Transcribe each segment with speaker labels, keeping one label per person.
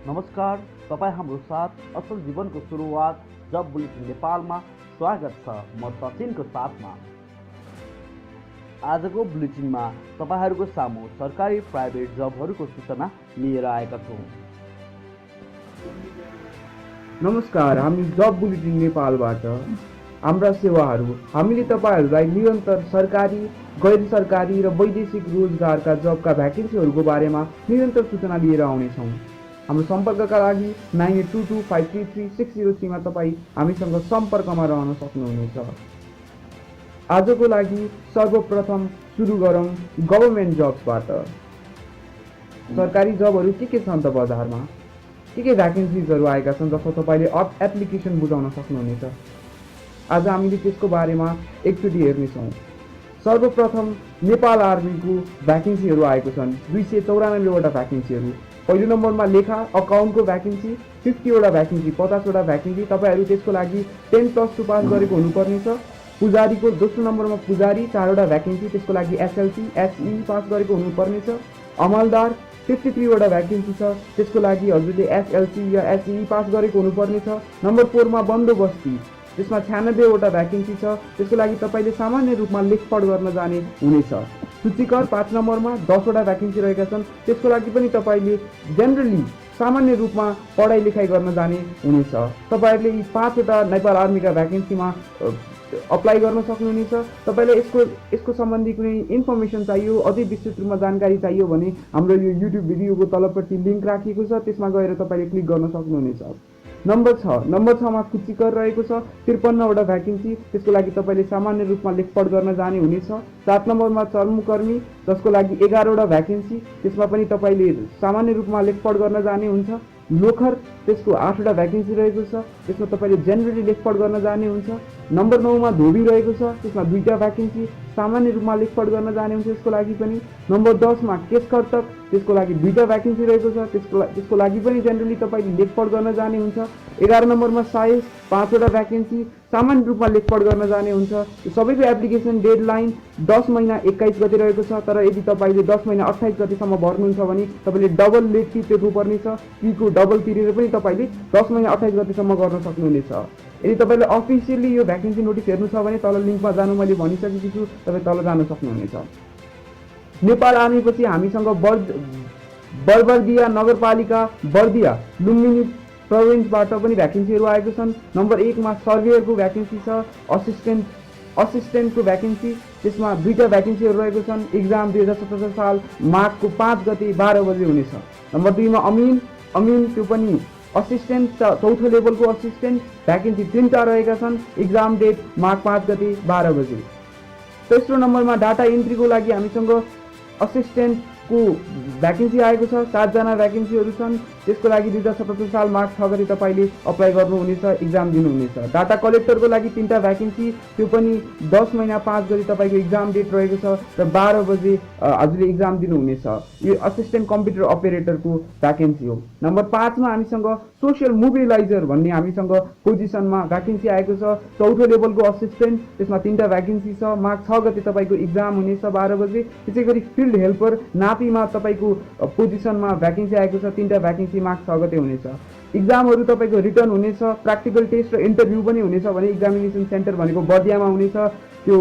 Speaker 1: नमस्कार, तपाईँ हाम्रो साथ असल जीवनको सुरुवात जब बुलेटिन नेपालमा स्वागत छ। म सचिनको साथमा आजको बुलेटिनमा तपाईँहरूको सामु सरकारी प्राइभेट जबहरूको सूचना लिएर आएका छौँ।
Speaker 2: नमस्कार, हामी जब बुलेटिन नेपालबाट हाम्रा सेवाहरू हामीले तपाईहरूलाई निरन्तर सरकारी, गैर सरकारी र वैदेशिक रोजगारका जबका भ्याकेन्सीहरूको बारेमा निरन्तर सूचना लिएर आउनेछौँ। हाम्रो सम्पर्कका लागि 9822533603 मा तपाईँ हामीसँग सम्पर्कमा रहन सक्नुहुनेछ। आजको लागि सर्वप्रथम सुरु गरौँ गभर्मेन्ट जब्सबाट। सरकारी जबहरू के छन् त बजारमा, के भ्याकेन्सिजहरू आएका छन् जसमा तपाईँले एप्लिकेसन बुझाउन सक्नुहुनेछ। आज हामीले त्यसको बारेमा एकचोटि हेर्नेछौँ। सर्वप्रथम नेपाल आर्मीको भ्याकेन्सीहरू आएको छन् 294वटा भ्याकेन्सीहरू। पहिलो नम्बरमा लेखा अकाउन्टको भ्याकेन्सी 50वटा भ्याकेन्सी, 50वटा भ्याकेन्सी। तपाईँहरू त्यसको लागि 10+2 पास गरेको हुनुपर्नेछ। पुजारीको दोस्रो नम्बरमा पुजारी 4वटा भ्याकेन्सी, त्यसको लागि एसएलसी एसई पास गरेको हुनुपर्नेछ। अमलदार 53वटा भ्याकेन्सी छ, त्यसको लागि हजुरले एसएलसी या एसई पास गरेको हुनुपर्नेछ। नम्बर 4मा बन्दोबस्ती, त्यसमा 96वटा भ्याकेन्सी छ, त्यसको लागि तपाईँले सामान्य रूपमा लेखपढ गर्न जाने हुनेछ। सूचीकर 5 नम्बरमा 10वटा भ्याकेन्सी रहेका छन्, त्यसको लागि पनि तपाईँले जेनरली सामान्य रूपमा पढाइ लेखाइ गर्न जाने हुनेछ। तपाईँहरूले यी 5वटा नेपाल आर्मीका भ्याकेन्सीमा अप्लाई गर्न सक्नुहुनेछ। तपाईँलाई यसको सम्बन्धी कुनै इन्फर्मेसन चाहियो, अझै विस्तृत रूपमा जानकारी चाहियो भने हाम्रो यो युट्युब भिडियोको तलपट्टि लिङ्क राखिएको छ, त्यसमा गएर तपाईँले क्लिक गर्न सक्नुहुनेछ। नम्बर 6मा सूचीकर रहेको छ 53वटा भ्याकेन्सी, त्यसको लागि तपाईँले सामान्य रूपमा लेखपढ गर्न जाने हुनेछ। 7 नम्बरमा चर्मुकर्मी, जसको लागि 11वटा भ्याकेन्सी, त्यसमा पनि तपाईँले सामान्य रूपमा लेखपढ गर्न जाने हुन्छ। लोखर, त्यसको 8वटा भ्याकेन्सी रहेको छ, त्यसमा तपाईँले जेनरली लेखपढ गर्न जाने हुन्छ। नम्बर 9मा धोबी रहेको छ, त्यसमा 2टा भ्याकेन्सी, सामान्य रूपमा लेखपढ गर्न जाने हुन्छ यसको लागि पनि। नम्बर 10मा केशकर्तक, त्यसको लागि 2टा भ्याकेन्सी रहेको छ, त्यसको लागि पनि जेनरली तपाईँले लेखपढ गर्न जाने हुन्छ। 11 नम्बरमा सायस 5वटा भ्याकेन्सी, सामान्य रूपमा लेखपढ गर्न जाने हुन्छ। यो सबैको एप्लिकेसन डेडलाइन 10 महिना 21 गते रहेको छ, तर यदि तपाईँले 10 महिना 28 गतेसम्म भर्नुहुन्छ भने तपाईँले डबल लेट फी तिर्नुपर्नेछ। फीको डबल तिरेर पनि तपाईँले 10 महिना 28 गतेसम्म गर्न सक्नुहुनेछ। यदि तपाईँले अफिसियली यो भ्याकेन्सी नोटिस हेर्नु छ भने तल लिङ्कमा जानु मैले भनिसकेको छु, तपाईँ तल जान सक्नुहुनेछ। नेपाल आर्मीपछि हामीसँग बर्बरदिया नगरपालिका बर्दिया लुम्बिनी प्रोभिन्सबाट पनि भ्याकेन्सीहरू आएको छन्। नम्बर 1मा सर्वेयरको भ्याकेन्सी छ, असिस्टेन्टको भ्याकेन्सी, त्यसमा 2टा भ्याकेन्सीहरू रहेको छन्। इक्जाम 2077 साल माघको 5 गते 12 बजे हुनेछ। नम्बर 2मा अमिन, त्यो पनि असिस्टेन्ट, चौथो लेभलको असिस्टेन्ट, भ्याकेन्सी 3टा रहेका छन्। इक्जाम डेट माघ 5 गते 12 बजे। तेस्रो नम्बरमा डाटा इन्ट्रीको लागि हामीसँग असिस्टेन्टको भ्याकेन्सी आएको छ, 7जना भ्याकेन्सीहरू छन्। त्यसको लागि 2077 साल माघ 6 गते तपाईँले अप्लाई गर्नुहुनेछ, इक्जाम दिनुहुनेछ। डाटा कलेक्टरको लागि 3टा भ्याकेन्सी, त्यो पनि 10 महिना 5 गते तपाईँको इक्जाम डेट रहेको छ र 12 बजे हजुरले इक्जाम दिनुहुनेछ। यो असिस्टेन्ट कम्प्युटर अपरेटरको भ्याकेन्सी हो। नम्बर 5मा हामीसँग सोसियल मोबिलाइजर भन्ने हामीसँग पोजिसनमा भ्याकेन्सी आएको छ, चौथो लेभलको असिस्टेन्ट, त्यसमा 3टा भ्याकेन्सी छ। माघ 6 गते तपाईँको इक्जाम हुनेछ 12 बजे। त्यसै गरी फिल्ड हेल्पर नापीमा तपाईँको पोजिसनमा भ्याकेन्सी आएको छ, 3टा भ्याकेन्सी माघ 6 गते हुनेछ। इक्जामहरू तपाईँको रिटर्न हुनेछ, प्र्याक्टिकल टेस्ट र इन्टरभ्यू पनि हुनेछ भने एक्जामिनेसन सेन्टर भनेको बर्दियामा हुनेछ, त्यो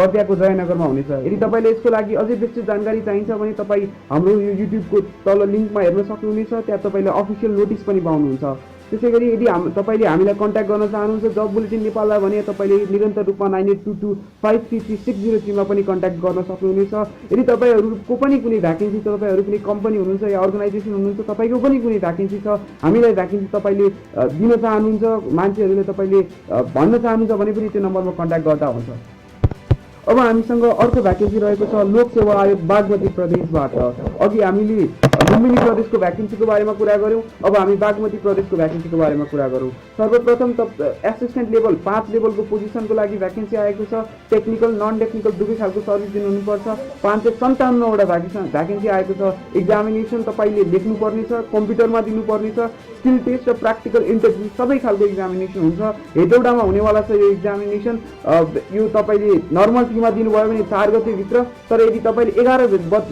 Speaker 2: बर्दियाको जयनगरमा हुनेछ। यदि तपाईँले यसको लागि अझै विस्तृत जानकारी चाहिन्छ भने तपाईँ हाम्रो यो युट्युबको तल लिङ्कमा हेर्न सक्नुहुनेछ, त्यहाँ तपाईँले अफिसियल नोटिस पनि पाउनुहुन्छ। त्यसै गरी यदि तपाईँले हामीलाई कन्ट्याक्ट गर्न चाहनुहुन्छ जब बुलेटिन नेपाललाई भने तपाईँले निरन्तर रूपमा 9822533603 मा पनि कन्ट्याक्ट गर्न सक्नुहुनेछ। यदि तपाईँहरूको पनि कुनै भ्याकेन्सी छ, तपाईँहरू कुनै कम्पनी हुनुहुन्छ या अर्गनाइजेसन हुनुहुन्छ, तपाईँको पनि कुनै भ्याकेन्सी छ, हामीलाई भ्याकेन्सी तपाईँले दिन चाहनुहुन्छ, मान्छेहरूले तपाईँले भन्न चाहनुहुन्छ भने पनि त्यो नम्बरमा कन्ट्याक्ट गर्दा हुन्छ। अब हामीसँग अर्को भ्याकेन्सी रहेको छ लोक सेवा आयोग बागमती प्रदेशबाट। अघि हामीले लुम्बिनी प्रदेशको भ्याकेन्सीको बारेमा कुरा गऱ्यौँ, अब हामी बागमती प्रदेशको भ्याकेन्सीको बारेमा कुरा गरौँ। सर्वप्रथम एसिस्टेन्ट लेभल 5 लेभलको पोजिसनको लागि भ्याकेन्सी आएको छ। टेक्निकल नन टेक्निकल दुवै खालको सर्भिस दिनुहुनुपर्छ। 557वटा भ्याकेन्सी आएको छ। एक्जामिनेसन तपाईँले लेख्नुपर्नेछ, कम्प्युटरमा दिनुपर्नेछ। स्किल टेस्ट र प्र्याक्टिकल इन्टरभ्यू सबै खालको एक्जामिनेसन हुन्छ। हेटौडामा हुनेवाला छ यो एक्जामिनेसन। यो तपाईँले नर्मल मितिमा दिनुभयो भने 4 गतेभित्र, तर यदि तपाईँले 11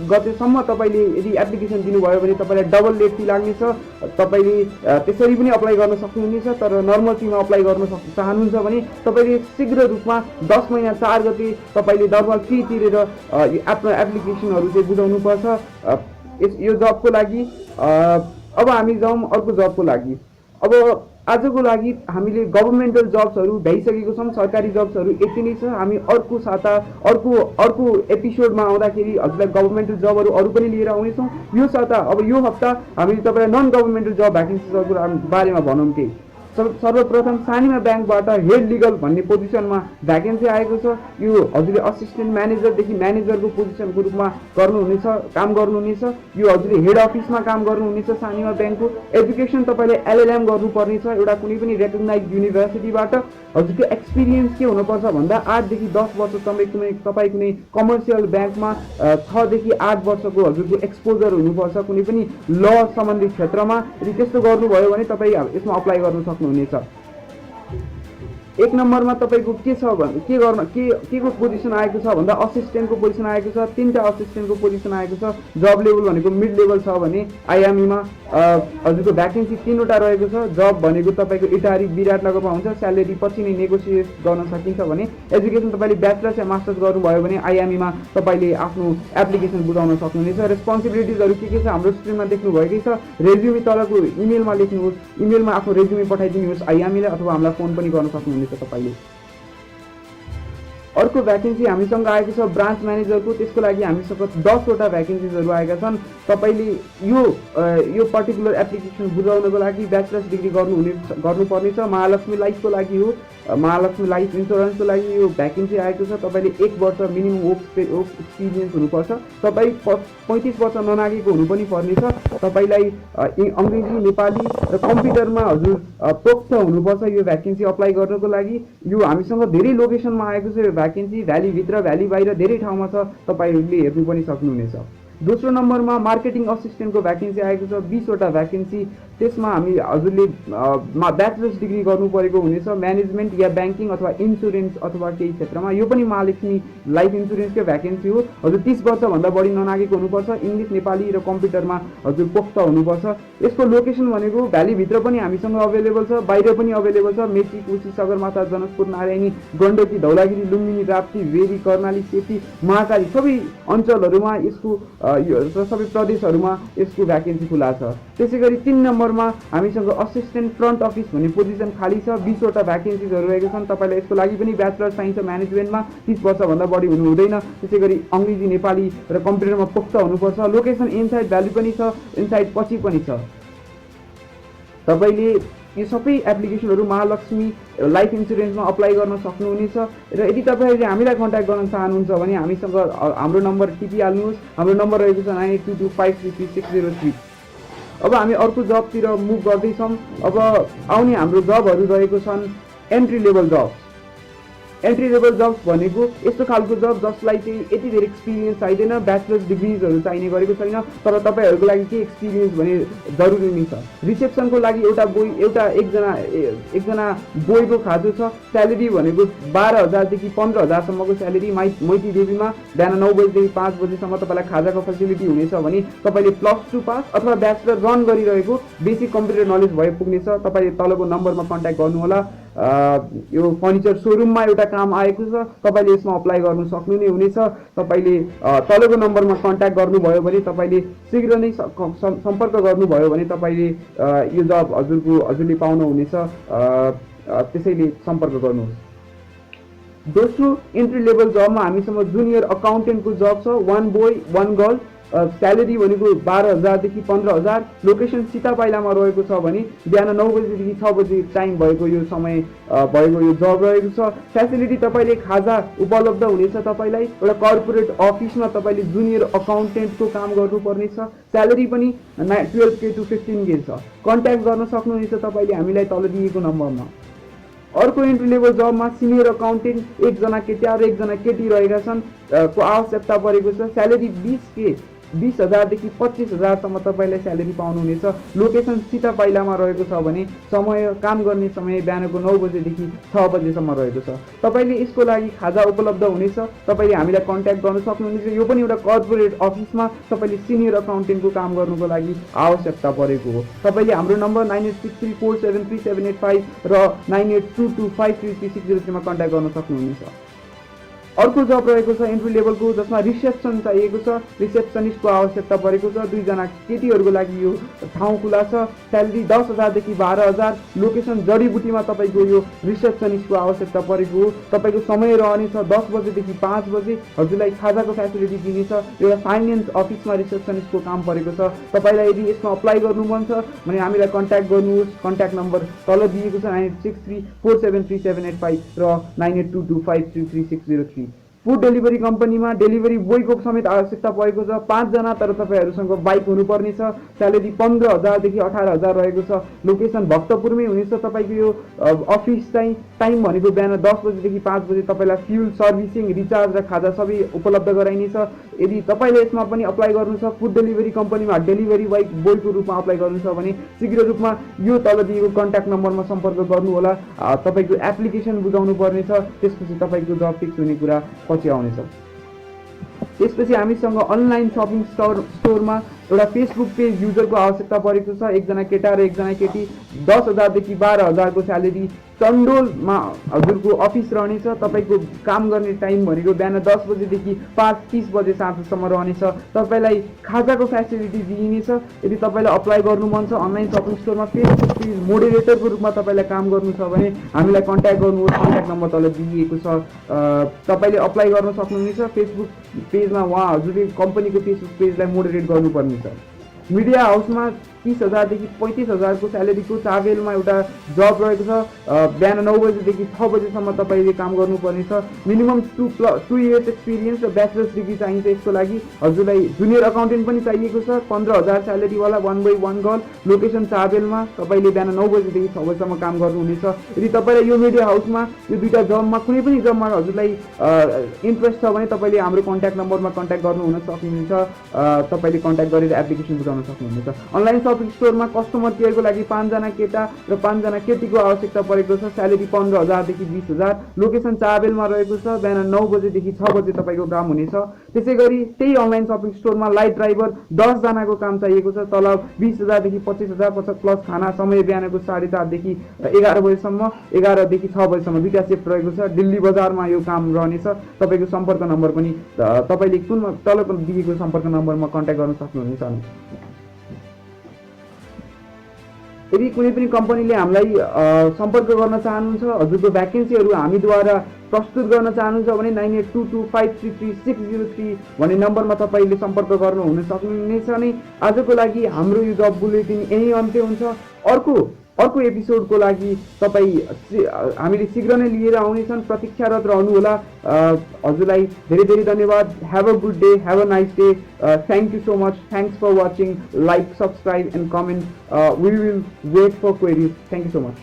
Speaker 2: गतेसम्म तपाईँले यदि एप्लिकेसन दिनुभयो भने तपाईँलाई डबल लेट फी लाग्नेछ। तपाईँले त्यसरी पनि अप्लाई गर्न सक्नुहुनेछ। तर नर्मल फीमा अप्लाई गर्न चाहनुहुन्छ भने तपाईँले शीघ्र रूपमा 10 महिना 4 गते तपाईँले नर्मल फी तिरेर आफ्नो एप्लिकेसनहरू चाहिँ बुझाउनुपर्छ यो जबको लागि। अब हामी जाउँ अर्को जबको लागि। अब आजको लागि हामीले गभर्मेन्टल जब्सहरू भ्याइसकेको छौँ, सरकारी जब्सहरू यति नै छ। हामी अर्को साता अर्को एपिसोडमा आउँदाखेरि हजुरलाई गभर्मेन्टल जबहरू अरू पनि लिएर आउनेछौँ। यो साता अब यो हप्ता हामीले तपाईँलाई नन गभर्मेन्टल जब भ्याकेन्सिजहरूको बारेमा भनौँ केही। सर्वप्रथम सानिमा ब्याङ्कबाट हेड लिगल भन्ने पोजिसनमा भ्याकेन्सी आएको छ। यो हजुरले असिस्टेन्ट म्यानेजरदेखि म्यानेजरको पोजिसनको रूपमा काम गर्नुहुनेछ। यो हजुरले हेड अफिसमा काम गर्नुहुनेछ सानिमा ब्याङ्कको। एजुकेसन तपाईँले एलएलएम गर्नुपर्नेछ एउटा कुनै पनि रेकग्नाइज युनिभर्सिटीबाट। हजुरको एक्सपिरियन्स के हुनुपर्छ भन्दा 8 देखि 10 वर्ष तपाईँ कुनै कमर्सियल ब्याङ्कमा 6 देखि 8 वर्षको हजुरको एक्सपोजर हुनुपर्छ कुनै पनि ल सम्बन्धी क्षेत्रमा। यदि त्यस्तो गर्नुभयो भने तपाईँ यसमा अप्लाई गर्न सक्नुहुनेछ। 1 नम्बरमा तपाईँको के छ भने के को पोजिसन आएको छ भन्दा असिस्टेन्टको पोजिसन आएको छ। 3टा असिस्टेन्टको पोजिसन आएको छ। जब लेभल भनेको मिड लेभल छ भने आइएमईमा हजुरको भ्याकेन्सी 3वटा रहेको छ। जब भनेको तपाईँको इटारी विराटनगरमा हुन्छ। स्यालेरी पछि नै नेगोसिएट गर्न सकिन्छ भने एजुकेसन तपाईँले ब्याचलर्स या मास्टर्स गर्नुभयो भने आइएमईमा तपाईँले आफ्नो एप्लिकेसन बुझाउन सक्नुहुनेछ। रेस्पोन्सिबिलिटिजहरू के छ हाम्रो स्क्रिनमा देख्नुभएकै छ। रेज्युमे तलको इमेलमा लेख्नुहोस्, इमेलमा आफ्नो रेज्युमे पठाइदिनुहोस् आइएमईलाई, अथवा हामीलाई फोन पनि गर्न सक्नुहुनेछ तपाईले। अर्को भ्याकेन्सी हामीसँग आएको छ ब्रान्च म्यानेजरको। त्यसको लागि हामीसँग 10वटा भ्याकेन्सिजहरू आएका छन्। तपाईँले यो पर्टिकुलर एप्लिकेसन बुझाउनको लागि ब्याचलर्स डिग्री गर्नुपर्नेछ। महालक्ष्मी लाइफको लागि हो, महालक्ष्मी लाइफ इन्सुरेन्सको लागि यो भ्याकेन्सी आएको छ। तपाईँले 1 वर्ष मिनिमम वर्क एक्सपिरियन्स हुनुपर्छ। तपाईँ 35 वर्ष ननागेको हुनु पनि पर्नेछ। तपाईँलाई अङ्ग्रेजी, नेपाली र कम्प्युटरमा हजुर पोख्त हुनुपर्छ यो भ्याकेन्सी अप्लाई गर्नको लागि। यो हामीसँग धेरै लोकेसनमा आएको छ। यो भ्याकेन्सी भ्यालीभित्र भ्याली बाहिर धेरै ठाउँमा छ, तपाईँहरूले हेर्नु पनि सक्नुहुनेछ। दोस्रो नम्बरमा मार्केटिङ असिस्टेन्टको भ्याकेन्सी आएको छ 20वटा भ्याकेन्सी। त्यसमा हामी हजुरले ब्याचलर्स डिग्री गर्नु परेको हुनेछ म्यानेजमेन्ट या ब्याङ्किङ अथवा इन्सुरेन्स अथवा केही क्षेत्रमा। यो पनि महालक्ष्मी लाइफ इन्सुरेन्सकै भ्याकेन्सी हो। हजुर 30 वर्षभन्दा बढी ननागेको हुनुपर्छ। इङ्ग्लिस, नेपाली र कम्प्युटरमा हजुर पोख्त हुनुपर्छ। यसको लोकेसन भनेको भ्यालीभित्र पनि हामीसँग अभाइलेबल छ, बाहिर पनि अभाइलेबल छ। मेची, कोशी, सगरमाथा, जनकपुर, नारायणी, गण्डकी, धौलागिरी, लुम्बिनी, राप्ती, भेरी, कर्णाली, सेती, महाकाली सबै अञ्चलहरूमा यसको सबै प्रदेशहरूमा यसको भ्याकेन्सी खुला छ। त्यसै गरी 3 नम्बरमा हामीसँग असिस्टेन्ट फ्रन्ट अफिस भन्ने पोजिसन खाली छ। 20वटा भ्याकेन्सिजहरू रहेको छन्। तपाईँलाई यसको लागि पनि ब्याचलर साइन्स म्यानेजमेन्टमा 30 वर्षभन्दा बढी हुनु हुँदैन। त्यसै गरी अङ्ग्रेजी, नेपाली र कम्प्युटरमा पोख्त हुनुपर्छ। लोकेसन इनसाइड भ्याली पनि छ, इनसाइड पछि पनि छ। तपाईँले यो सबै एप्लिकेसनहरू महालक्ष्मी लाइफ इन्सुरेन्समा अप्लाई गर्न सक्नुहुनेछ। र यदि तपाईँहरूले हामीलाई कन्ट्याक्ट गर्न चाहनुहुन्छ भने हामीसँग हाम्रो नम्बर टिपिहाल्नुहोस्। हाम्रो नम्बर रहेको छ 9822533603। अब हामी अर्को जबतिर मुभ गर्दैछौँ। अब आउने हाम्रो जबहरू रहेको छन् एन्ट्री लेभल जब। एन्ट्री लेभल जब्स भनेको यस्तो खालको जब जसलाई चाहिँ यति धेरै एक्सपिरियन्स चाहिँदैन, ब्याचलर्स डिग्रीजहरू चाहिने गरेको छैन। तर तपाईँहरूको लागि के एक्सपिरियन्स भने जरुरी नै छ। रिसेप्सनको लागि एकजना बोयको खाँचो छ। स्यालेरी भनेको 12,000 देखि 15,000सम्मको स्यालेरी। मैती देवीमा बिहान 9 बजीदेखि 5 बजीसम्म तपाईँलाई खाजाको फेसिलिटी हुनेछ भने तपाईँले +2 पास अथवा ब्याचलर रन गरिरहेको बेसिक कम्प्युटर नलेज भए पुग्नेछ। तपाईँले तलको नम्बरमा कन्ट्याक्ट गर्नुहोला। यो फर्निचर सोरुममा एउटा काम आएको छ, तपाईँले यसमा अप्लाई गर्नु सक्नु नै हुनेछ। तपाईँले तलको नम्बरमा कन्ट्याक्ट गर्नुभयो भने तपाईँले शीघ्र नै सम्पर्क गर्नुभयो भने तपाईँले यो जब हजुरले पाउनुहुनेछ। त्यसैले सम्पर्क गर्नुहोस्। दोस्रो इन्ट्री लेभल जबमा हामीसँग जुनियर अकाउन्टेन्टको जब छ। 1 बोय 1 गर्ल। स्यालेरी भनेको 12,000 देखि 15,000। लोकेसन सीतापाइलामा रहेको छ भने बिहान 9 बजीदेखि 6 बजी टाइम भएको यो समय भएको यो जब रहेको छ। फेसिलिटी तपाईँले खाजा उपलब्ध हुनेछ। तपाईँलाई एउटा कर्पोरेट अफिसमा तपाईँले जुनियर अकाउन्टेन्टको काम गर्नुपर्नेछ। स्यालेरी पनि 12K to 15K छ। कन्ट्याक्ट गर्न सक्नुहुनेछ तपाईँले हामीलाई तल दिएको नम्बरमा। अर्को इन्ट्री लेभल जबमा सिनियर अकाउन्टेन्ट 1जना केटा र 1जना केटी रहेका छन् को आवश्यकता परेको छ। स्यालेरी 20K 20,000 देखि 25,000सम्म तपाईँले स्यालेरी पाउनुहुनेछ। लोकेसन सीतापाइलामा रहेको छ भने समय काम गर्ने समय बिहानको 9 बजेदेखि 6 बजेसम्म रहेको छ। तपाईँले यसको लागि खाजा उपलब्ध हुनेछ। तपाईँले हामीलाई कन्ट्याक्ट गर्न सक्नुहुनेछ। यो पनि एउटा कर्पोरेट अफिसमा तपाईँले सिनियर अकाउन्टेन्टको काम गर्नुको लागि आवश्यकता परेको हो। तपाईँले हाम्रो नम्बर 9863473785 र 9822533603 मा कन्ट्याक्ट गर्न सक्नुहुनेछ। अर्को जब रहेको छ एन्ट्री लेभलको, जसमा रिसेप्सन चाहिएको छ। रिसेप्सनिस्टको आवश्यकता परेको छ। 2 जना केटीहरूको लागि यो ठाउँ खुला छ। स्यालेरी 10,000 देखि 12,000। लोकेसन जडीबुटीमा तपाईँको यो रिसेप्सनिस्टको आवश्यकता परेको हो। तपाईँको समय रहनेछ 10 बजेदेखि 5 बजे। हजुरलाई खाजाको फ्यासिलिटी दिनेछ। एउटा फाइनेन्स अफिसमा रिसेप्सनिस्टको काम परेको छ। तपाईँलाई यदि यसमा अप्लाई गर्नु मन छ भने हामीलाई कन्ट्याक्ट गर्नुहोस्। कन्ट्याक्ट नम्बर तल दिएको छ 9863473785 र 9822533603। फुड डेलिभरी कम्पनीमा डेलिभरी बोयको समेत आवश्यकता परेको छ। 5 जना, तर तपाईँहरूसँग बाइक हुनुपर्नेछ। स्यालेरी 15,000 देखि 18,000 रहेको छ। लोकेसन भक्तपुरमै हुनेछ। तपाईँको यो अफिस चाहिँ टाइम भनेको बिहान 10 बजेदेखि 5 बजे। तपाईँलाई फ्युल, सर्भिसिङ, रिचार्ज र खाजा सबै उपलब्ध गराइनेछ। यदि तपाईँले यसमा पनि अप्लाई गर्नु छ, फुड डेलिभरी कम्पनीमा डेलिभरी बोयको रूपमा अप्लाई गर्नु छ भने शीघ्र रूपमा यो तल दिएको कन्ट्याक्ट नम्बरमा सम्पर्क गर्नुहोला। तपाईँको एप्लिकेसन बुझाउनु पर्नेछ। त्यसपछि तपाईँको जब फिक्स हुने कुरा पछि आउनेछ। त्यसपछि हामीसँग अनलाइन सपिङ स्टोरमा एउटा फेसबुक पेज युजरको आवश्यकता परेको छ। 1 जना केटा र 1 जना केटी। 10,000 देखि 12,000 को स्यालेरी। चण्डोलमा हजुरको अफिस रहनेछ। तपाईँको काम गर्ने टाइम भनेको बिहान 10 बजेदेखि 5:30 बजे साँझसम्म रहनेछ। तपाईँलाई खाजाको फ्यासिलिटी दिइनेछ। यदि तपाईँलाई अप्लाई गर्नु मन छ अनलाइन सपिङ स्टोरमा फेसबुक पेज मोडरेटरको रूपमा तपाईँलाई काम गर्नु छ भने हामीलाई कन्ट्याक्ट गर्नुहोस्। कन्ट्याक्ट नम्बर तल दिइएको छ। तपाईँले अप्लाई गर्न सक्नुहुनेछ। फेसबुक पेजमा उहाँ हजुरले कम्पनीको फेसबुक पेजलाई मोडरेट गर्नुपर्नेछ। मिडिया हाउसमा 30,000 देखि 35,000 को स्यालेरीको चाबेलमा एउटा जब रहेको छ। बिहान 9 बजेदेखि 6 बजेसम्म तपाईँले काम गर्नुपर्नेछ। मिनिमम 2 इयर्स एक्सपिरियन्स र ब्याचलर्स डिग्री चाहिन्छ यसको लागि। हजुरलाई जुनियर अकाउन्टेन्ट पनि चाहिएको छ। 15,000 स्यालेरीवाला 1/1 गर्ल। लोकेसन चाबेलमा। तपाईँले बिहान 9 बजेदेखि 6 बजेसम्म काम गर्नुहुनेछ। यदि तपाईँलाई यो मिडिया हाउसमा यो 2टा जबमा कुनै पनि जबमा हजुरलाई इन्ट्रेस्ट छ भने तपाईँले हाम्रो कन्ट्याक्ट नम्बरमा कन्ट्याक्ट गर्नुहुन सक्नुहुन्छ। तपाईँले कन्ट्याक्ट गरेर एप्लिकेसन बुझाउन सक्नुहुनेछ। अनलाइन सपिङ स्टोरमा कस्टमर केयरको लागि 5 जना केटा र 5 जना केटीको आवश्यकता परेको छ। स्यालेरी 15,000 देखि 20,000। लोकेसन चाबेलमा रहेको छ। बिहान 9 बजेदेखि 6 बजे तपाईँको काम हुनेछ। त्यसै गरी त्यही अनलाइन सपिङ स्टोरमा लाइट ड्राइभर 10 जनाको काम चाहिएको छ। तलब 20,000 देखि 25,000 प्लस खाना। समय बिहानको 4:30 देखि 11 बजेसम्म, 11 देखि 6 बजेसम्म 2टा शिफ्ट रहेको छ। दिल्ली बजारमा यो काम रहनेछ। तपाईँको सम्पर्क नम्बर पनि तपाईँले कुन तल दिएको सम्पर्क नम्बरमा कन्ट्याक्ट गर्न सक्नुहुनेछ। यदि कुनै पनि कम्पनीले हामीलाई सम्पर्क गर्न चाहनुहुन्छ, हजुरको भ्याकेन्सीहरू हामीद्वारा प्रस्तुत गर्न चाहनुहुन्छ भने 9822533603 भन्ने नम्बरमा तपाईँले सम्पर्क गर्नुहुन सक्नुहुनेछ। नै आजको लागि हाम्रो यो जब बुलेटिन यही अन्त्य हुन्छ। अर्को एपिसोडको लागि हामीले शीघ्र नै लिएर आउनेछन्। प्रतीक्षारत रहनुहोला। हजुरलाई धेरै धेरै धन्यवाद। Have a good day, have a nice day. Thank you so much. Thanks for watching. Like, subscribe and comment. We will wait for queries. Thank you so much.